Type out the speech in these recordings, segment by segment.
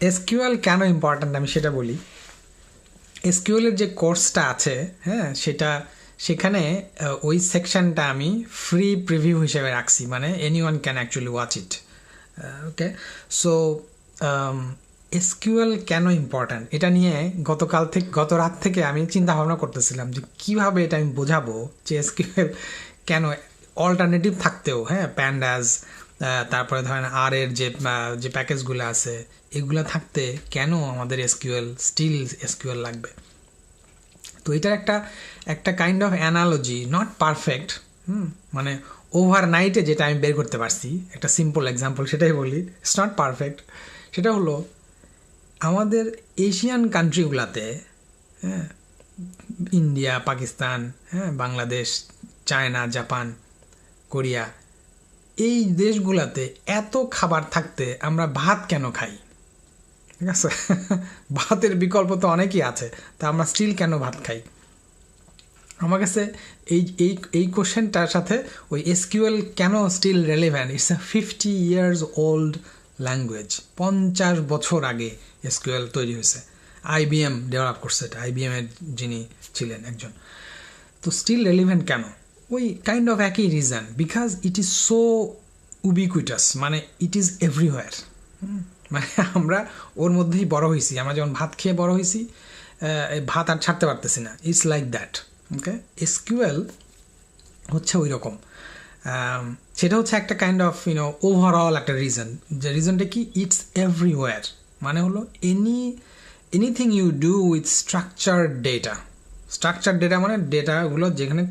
SQL কেন important আমি সেটা বলি। এসকিউএলের যে কোর্সটা আছে, হ্যাঁ, সেখানে ওই সেকশনটা আমি ফ্রি প্রিভিউ হিসেবে রাখছি, মানে anyone can actually watch it. Okay, so SQL কেন ইম্পর্ট্যান্ট এটা নিয়ে গত রাত থেকে আমি চিন্তা ভাবনা করতেছিলাম যে কীভাবে এটা আমি বোঝাবো যে এসকিউএল কেন অল্টারনেটিভ থাকতেও, হ্যাঁ, প্যান্ডাস, তারপরে ধরেন আর এর যে প্যাকেজগুলো আছে এগুলো থাকতে কেন আমাদের স্টিল এসকিউএল লাগবে। তো এটার একটা kind of analogy, not perfect, মানে ওভারনাইটে যেটা আমি বের করতে পারছি, একটা সিম্পল এক্সাম্পল সেটাই বলি, ইটস নট পারফেক্ট। সেটা হলো আমাদের এশিয়ান কান্ট্রিগুলোতে, হ্যাঁ, ইন্ডিয়া, পাকিস্তান, হ্যাঁ, বাংলাদেশ, চায়না, জাপান, কোরিয়া, এই দেশগুলোতে এত খাবার থাকতে আমরা ভাত কেন খাই? ঠিক আছে, ভাতের বিকল্প তো অনেকই আছে, তা আমরা স্টিল কেন ভাত খাই? আমার কাছে এই এই এই কোশ্চেনটার সাথে ওই এসকিউএল কেন still relevant, it's a 50 years old language. 50 বছর আগে এসকিউএল তৈরি হয়েছে, আইবিএম ডেভেলপ করছে এটা, আইবিএম এর যিনি ছিলেন একজন। তো স্টিল রেলিভেন্ট কেন? ওই কাইন্ড অফ একই reason, because it is so ubiquitous, মানে ইট ইজ এভরিওয়্যার। মানে আমরা ওর মধ্যেই বড় হয়েছি, আমরা যেমন ভাত খেয়ে বড় হয়েছি, ভাত আর ছাড়তে পারতেছি না, it's like that. Okay, SQL হচ্ছে ওই রকম। সেটা হচ্ছে একটা কাইন্ড অফ ওভারঅল একটা রিজন। যে রিজনটা কি, ইটস এভরিওয়্যার, মানে হলো anything you do with structured data. Structured data মানে ডেটাগুলো যেখানে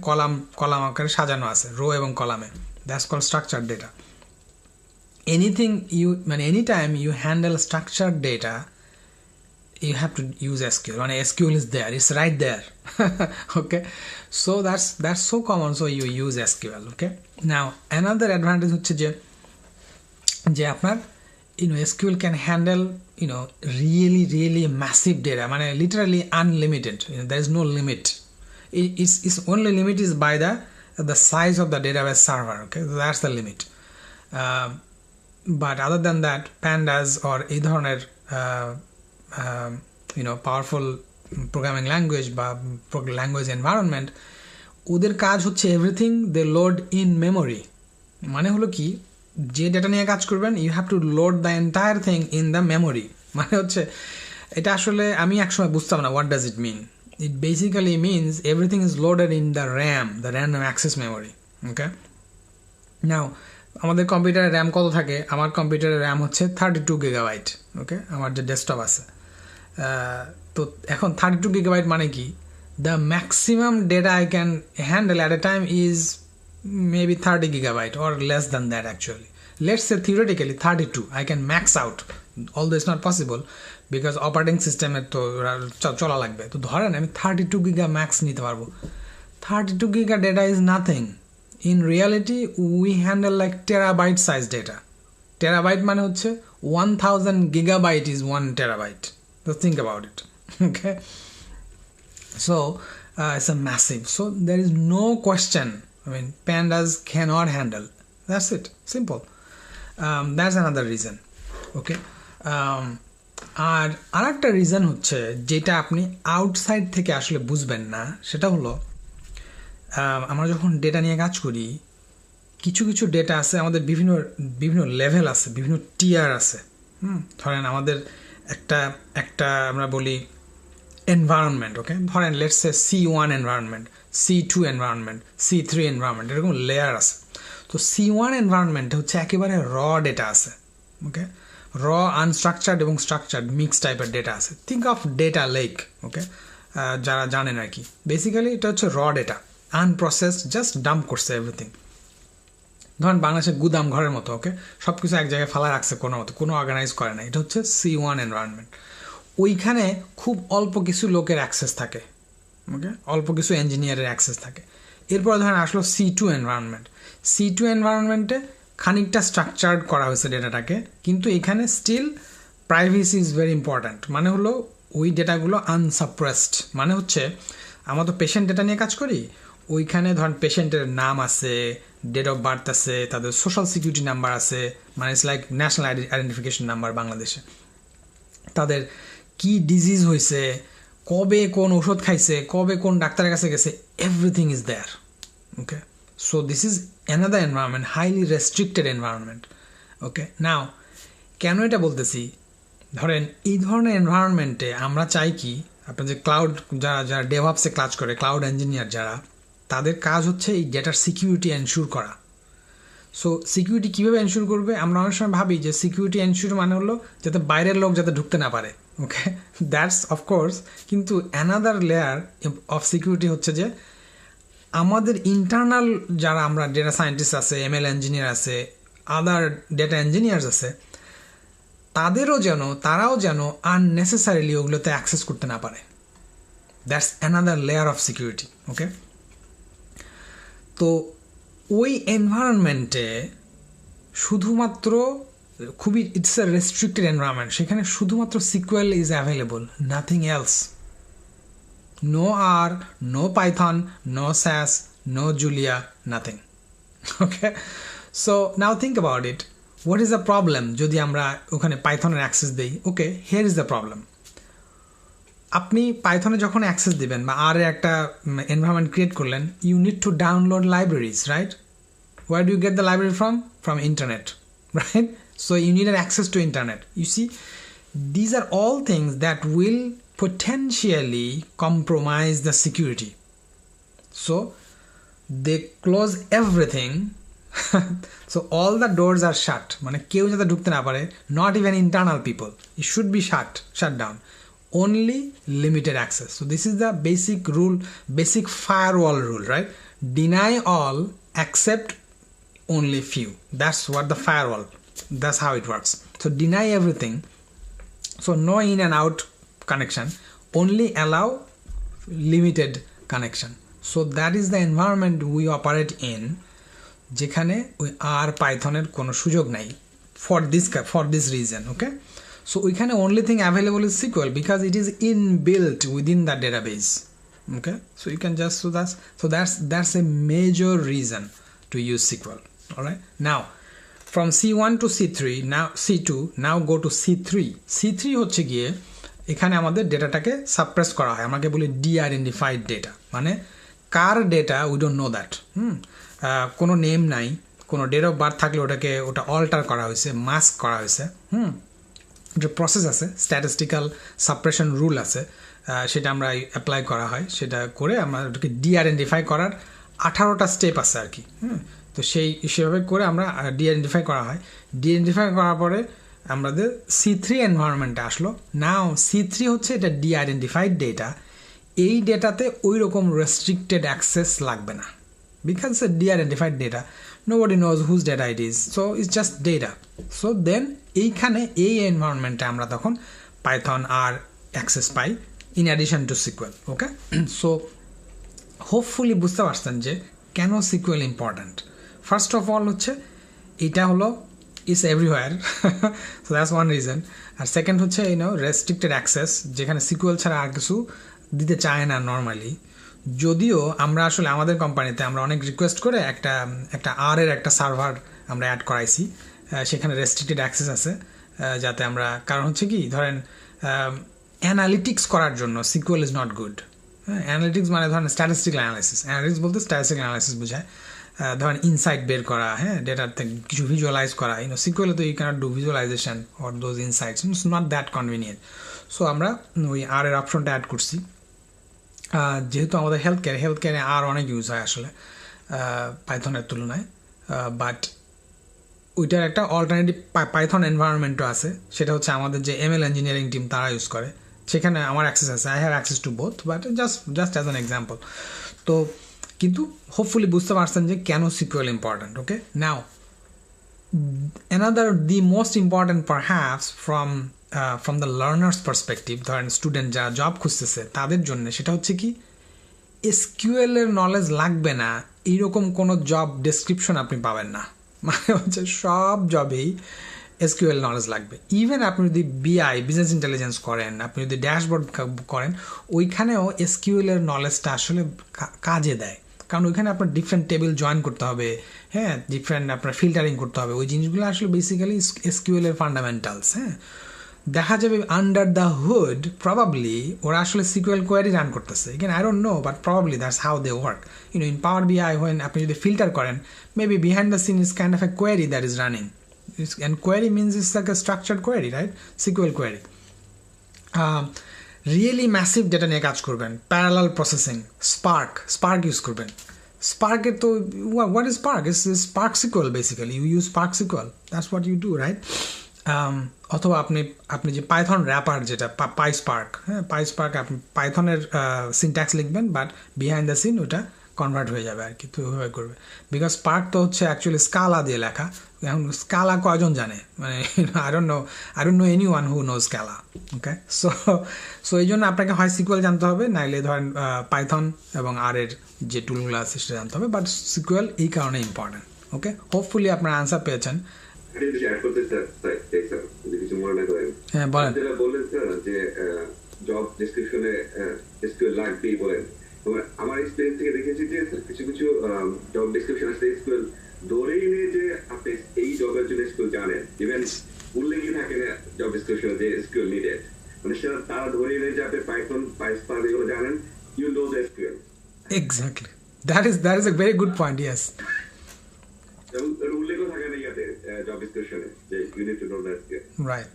কলাম আকারে সাজানো আছে, রো এবং কলামে, that's call structured data. anytime you handle structured data, you have to use SQL. When SQL is there, it's right there. Okay, so that's so common, so you use SQL. Okay, now another advantage হচ্ছে যে আপনার SQL can handle really massive data, মানে literally unlimited. There is no limit. Its only limit is by the size of the database server. Okay, so that's the limit. But other than that, pandas or এই ধরনের powerful programming language বা language environment, ওদের কাজ হচ্ছে everything they load in memory. মানে হলো কি, যে ডেটা নিয়ে কাজ করবেন, you have to load the entire thing in the memory. মানে হচ্ছে এটা আসলে আমি একসময় বুঝতাম না, what does it mean. It basically means everything is loaded in the random access memory. Okay, now আমাদের কম্পিউটারে র্যাম কত থাকে? আমার কম্পিউটারের র্যাম হচ্ছে 32 GB। ওকে, আমার যে ডেস্কটপ আছে, তো এখন 32 GB মানে কি, the maximum data I can handle at a time is maybe 30 GB or less than that actually. Let's say theoretically 32 I can max out, although it's not possible because operating সিস্টেমের তো চলা লাগবে। তো ধরেন আমি 32 GB max নিতে পারবো। 32 GB data is nothing. In reality, we handle like terabyte size data. Terabyte মানে হচ্ছে 1000 gigabyte is 1 terabyte. So think about it. Okay. So it's a massive. So there is no question. I mean, pandas cannot handle. That's it. Simple. That's another reason. Okay. আর একটা reason হচ্ছে যেটা আপনি outside থেকে আসলে বুঝবেন না, সেটা হলো আমরা যখন ডেটা নিয়ে কাজ করি, কিছু কিছু ডেটা আছে, আমাদের বিভিন্ন লেভেল আছে, বিভিন্ন টিয়ার আছে। ধরেন আমাদের একটা আমরা বলি এনভায়রনমেন্ট। ওকে, ধরেন let's say C1 environment, C2 environment, C3 environment, এরকম লেয়ার আছে। তো C1 এনভায়রনমেন্টে হচ্ছে একেবারে ডেটা আছে। ওকে, আনস্ট্রাকচার্ড এবং স্ট্রাকচার্ড মিক্স টাইপের ডেটা আছে। Think of data lake. Okay, যারা জানেন আর কি, বেসিক্যালি এটা হচ্ছে ডেটা, আনপ্রসেসড, জাস্ট ডাম্প করছে এভরিথিং। ধরেন বাংলাদেশের গুদাম ঘরের মতো। ওকে, সব কিছু এক জায়গায় ফালা রাখছে কোনো মতো, কোনো অর্গানাইজ করে না। এটা হচ্ছে C1 এনভায়রনমেন্ট। ওইখানে খুব অল্প কিছু লোকের অ্যাক্সেস থাকে। ওকে, অল্প কিছু ইঞ্জিনিয়ারের অ্যাক্সেস থাকে। এরপর ধরেন আসলো C2 এনভায়রনমেন্ট। C2 এনভায়রনমেন্টে খানিকটা স্ট্রাকচার্ড করা হয়েছে ডেটাটাকে, কিন্তু এখানে still privacy is very important. মানে হলো ওই ডেটাগুলো আনসাপ্রেসড। মানে হচ্ছে আমরা তো পেশেন্ট ডেটা নিয়ে কাজ করি, ওইখানে ধরেন পেশেন্টের নাম আছে, ডেট অফ বার্থ আছে, তাদের সোশ্যাল সিকিউরিটি নাম্বার আছে, মানে it's like national identification number বাংলাদেশে। তাদের কি ডিজিজ হয়েছে, কবে কোন ওষুধ খাইছে, কবে কোন ডাক্তারের কাছে গেছে, everything is there. Okay, so this is another environment, highly restricted environment. Okay, now কেন এটা বলতেছি, ধরেন এই ধরনের এনভায়রনমেন্টে আমরা চাই কি, আপনার যে ক্লাউড যারা যারা ডেভঅপসে কাজ করে, ক্লাউড ইঞ্জিনিয়ার যারা, তাদের কাজ হচ্ছে এই ডেটার সিকিউরিটি এনশিওর করা। সো সিকিউরিটি কীভাবে এনশিওর করবে, আমরা অনেক সময় ভাবি যে সিকিউরিটি এনশিওর মানে হলো যাতে বাইরের লোক যাতে ঢুকতে না পারে। ওকে, দ্যাটস অফকোর্স, কিন্তু অ্যানাদার লেয়ার অফ সিকিউরিটি হচ্ছে যে আমাদের ইন্টারনাল যারা আমরা ডেটা সায়েন্টিস্ট আছে, এমএল ইঞ্জিনিয়ার আছে, আদার ডেটা ইঞ্জিনিয়ার্স আছে, তারাও যেন আননেসেসারিলি ওগুলোতে অ্যাক্সেস করতে না পারে। That's another layer of security. Okay, তো ওই এনভায়রনমেন্টে শুধুমাত্র খুবই ইটস এ রেস্ট্রিক্টেড এনভায়রনমেন্ট, সেখানে শুধুমাত্র SQL is available, nothing else. No R, no Python, no SAS, no Julia, nothing. Okay, so now think about it, what is the problem যদি আমরা ওখানে পাইথনের অ্যাক্সেস দিই? Okay, here is the problem. আপনি পাইথনে যখন অ্যাক্সেস দিবেন বা আর একটা এনভায়রনমেন্ট ক্রিয়েট করলেন, you need to download libraries, right? Where do you get the library from? From internet, right? So you need an access to internet. You see, these are all things that will potentially compromise the security. So they close everything. So all the doors are shut. মানে কেউ যাতে ঢুকতে না পারে, not even internal people. It should be shut down. Only limited access. So this is the basic rule, basic firewall rule, right? Deny all except only few. That's what the firewall, that's how it works. So deny everything, so no in and out connection, only allow limited connection. So that is the environment we operate in, যেখানে ওই আর পাইথনের কোনো সুযোগ নাই for this reason. Okay, so ওইখানে only thing available is SQL because it is inbuilt within the database. Okay, so you can just that's a major reason to use SQL. All right, now from C1 to C3, now C2, now go to C3. C3 হচ্ছে গিয়ে এখানে আমাদের ডেটাটাকে suppress করা হয়, আমাকে বলি de-identified data, মানে কার ডেটা উই ডোন্ট নো দ্যাট। কোনো নেম নাই, কোনো ডেট অফ বার্থ থাকলে ওটা অল্টার করা হয়েছে, মাস্ক করা হয়েছে। একটা প্রসেস আছে, স্ট্যাটিস্টিক্যাল সাপ্রেশন রুল আছে, সেটা আমরা অ্যাপ্লাই করা হয়, সেটা করে আমরা ওটাকে ডি-আইডেন্টিফাই করার 18টা স্টেপ আছে আর কি। তো সেভাবে করে আমরা ডি-আইডেন্টিফাই করা হয়। ডি-আইডেন্টিফাই করার পরে আমাদের C3 এনভায়রনমেন্টে আসলো। নাও C3 হচ্ছে এটা ডি-আইডেন্টিফাইড ডেটা, এই ডেটাতে ওই রকম রেস্ট্রিক্টেড অ্যাক্সেস লাগবে না, because it's de-identified data, nobody knows whose data it is, so it's just data. So then এইখানে এই এনভায়রনমেন্টে আমরা তখন পাইথন আর অ্যাক্সেস পাই in addition to SQL. Okay, so hopefully বুঝতে পারছেন যে কেন SQL important. First of all হচ্ছে এটা হলো is everywhere, so that's one reason. আর সেকেন্ড হচ্ছে রেস্ট্রিক্টেড অ্যাক্সেস, যেখানে সিকুয়েল ছাড়া আর কিছু দিতে চায় না নর্মালি। যদিও আমরা আসলে আমাদের কোম্পানিতে আমরা অনেক রিকোয়েস্ট করে একটা আর এর একটা সার্ভার আমরা অ্যাড করাইছি, সেখানে রেস্ট্রিক্টেড অ্যাক্সেস আছে যাতে আমরা, কারণ হচ্ছে কি ধরেন অ্যানালিটিক্স করার জন্য sequel is not good. Analytics মানে ধরেন স্ট্যাটিস্টিক্যাল অ্যানালিটিক্স বলতে স্ট্যাটিস্টিক্যাল অ্যানালিসিস বোঝায়, ধরেন ইনসাইট বের করা, ডেটার থেকে কিছু ভিজুয়ালাইজ করা। সিকুয়েলে তো you can't do visualisation or those insights, it's not that convenient. So আমরা ওই আর এর অপশনটা অ্যাড করছি, যেহেতু আমাদের হেলথ কেয়ারে আর অনেক ইউজ হয় আসলে পাইথনের তুলনায়, বাট ওইটার একটা অল্টারনেটিভ পাইথন এনভায়রনমেন্টও আছে, সেটা হচ্ছে আমাদের যে এমএল ইঞ্জিনিয়ারিং টিম তারা ইউজ করে, সেখানে আমার অ্যাক্সেস আছে, I have access to both, but just as an example. তো কিন্তু হোপফুলি বুঝতে পারছেন যে কেন SQL important. Okay, now another the most important perhaps from the learners perspective, ধরেন স্টুডেন্ট যারা জব খুঁজতেছে তাদের জন্য, সেটা হচ্ছে কি এসকিউএল এর নলেজ লাগবে না এইরকম কোনো জব ডেসক্রিপশন আপনি পাবেন না। মানে হচ্ছে সব জবেই এসকিউএল নলেজ লাগবে। ইভেন আপনি যদি বিজনেস ইন্টেলিজেন্স করেন, আপনি যদি ড্যাশবোর্ড করেন, ওইখানেও এসকিউএল এর নলেজটা আসলে কাজে দেয়, কারণ ওইখানে আপনার ডিফারেন্ট টেবিল জয়েন করতে হবে, ডিফারেন্ট আপনার ফিল্টারিং করতে হবে, ওই জিনিসগুলো আসলে বেসিক্যালি এসকিউএল এর ফান্ডামেন্টালস। দেখা যাবে আন্ডার দ্য হুড প্রবাবলি ওরা আসলে সিকুয়েল কোয়ারি রান করতেছে এখানে I don't know but probably that's how they work in Power BI when আপনি যদি ফিল্টার করেন maybe behind the scene is kind of a query that is running and query means it's like a structured query right SQL query really massive data নিয়ে কাজ করবেন parallel processing spark use করবেন স্পার্কের তো what is Spark is Spark SQL basically you use Spark SQL that's what you do right অথবা আপনি যে Python wrapper যেটা পাইস্পার্ক হ্যাঁ পাইস্পার্ক আপনি পাইথনের সিনট্যাক্স লিখবেন বাট বিহাইন্ড দ্য সিন ওটা কনভার্ট হয়ে যাবে আর কি তো ওইভাবে করবে বিকজ স্পার্ক তো হচ্ছে অ্যাকচুয়ালি স্কালা দিয়ে লেখা এখন স্কালা কয়জন জানে মানে I don't know anyone who knows Scala okay so এই জন্য আপনাকে হয় সিকুয়েল জানতে হবে নাইলে ধরেন পাইথন এবং আর এর যে টুলগুলো আছে সেটা জানতে হবে বাট সিকুয়েল এই কারণে ইম্পর্টেন্ট ওকে হোপফুলি আপনার আনসার পেয়েছেন হ্যাঁ বলেন বললেন স্যার যে জব ডেসক্রিপশনে এসকিউএল লাগবেই বলেন আমার এক্সপেরিয়েন্স থেকে দেখেছি যে কিছু কিছু জব ডেসক্রিপশন আছে এসকিউএল ধরেই নিয়ে যে আপনি এই জবের জন্য এসকিউএল জানেন ইভেন উল্লেখই থাকে না জব ডেসক্রিপশনে যে এসকিউএল নিডেড মানে সেটা তারা ধরেই নিয়ে যে আপনি পাইথন পাইস্পার্ক এগুলো জানেন you know the SQL exactly that is a very good point yes উল্লেখও থাকে না ইয়াতে জব ডেসক্রিপশনে যে you need to know the SQL right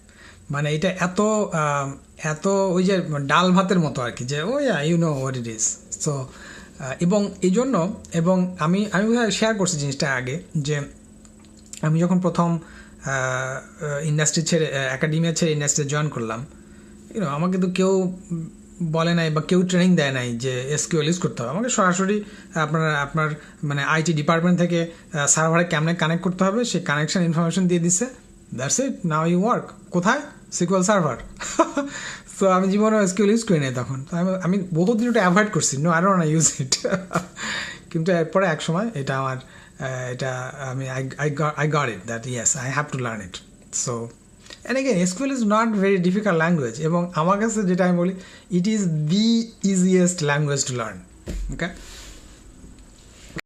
মানে এটা এত ওই যে ডাল ভাতের মতো আর কি যে ও you know what it is so এবং এই জন্য এবং আমি শেয়ার করছি জিনিসটা আগে যে আমি যখন প্রথম ইন্ডাস্ট্রি ছেড়ে একাডেমিয়া ছেড়ে ইন্ডাস্ট্রি জয়েন করলাম আমাকে তো কেউ বলে নাই বা কেউ ট্রেনিং দেয় নাই যে এসকিউএল ইউজ করতে হবে আমাকে সরাসরি আপনার মানে আইটি ডিপার্টমেন্ট থেকে সার্ভারে কেমনে কানেক্ট করতে হবে সেই কানেকশন ইনফরমেশন দিয়ে দিচ্ছে that's it now you work কোথায় সিকুয়েল সার্ভার সো আমি জীবনে এসকিউএল ইউজ করি নাই তখন আমি বহুদিন ওটা অ্যাভয়েড করছি no I don't want to use it কিন্তু এরপরে এক সময় এটা আমার এটা আমি I got it that yes I have to learn it so and again SQL is not very difficult language এবং আমার কাছে যেটা আমি বলি it is the easiest language to learn okay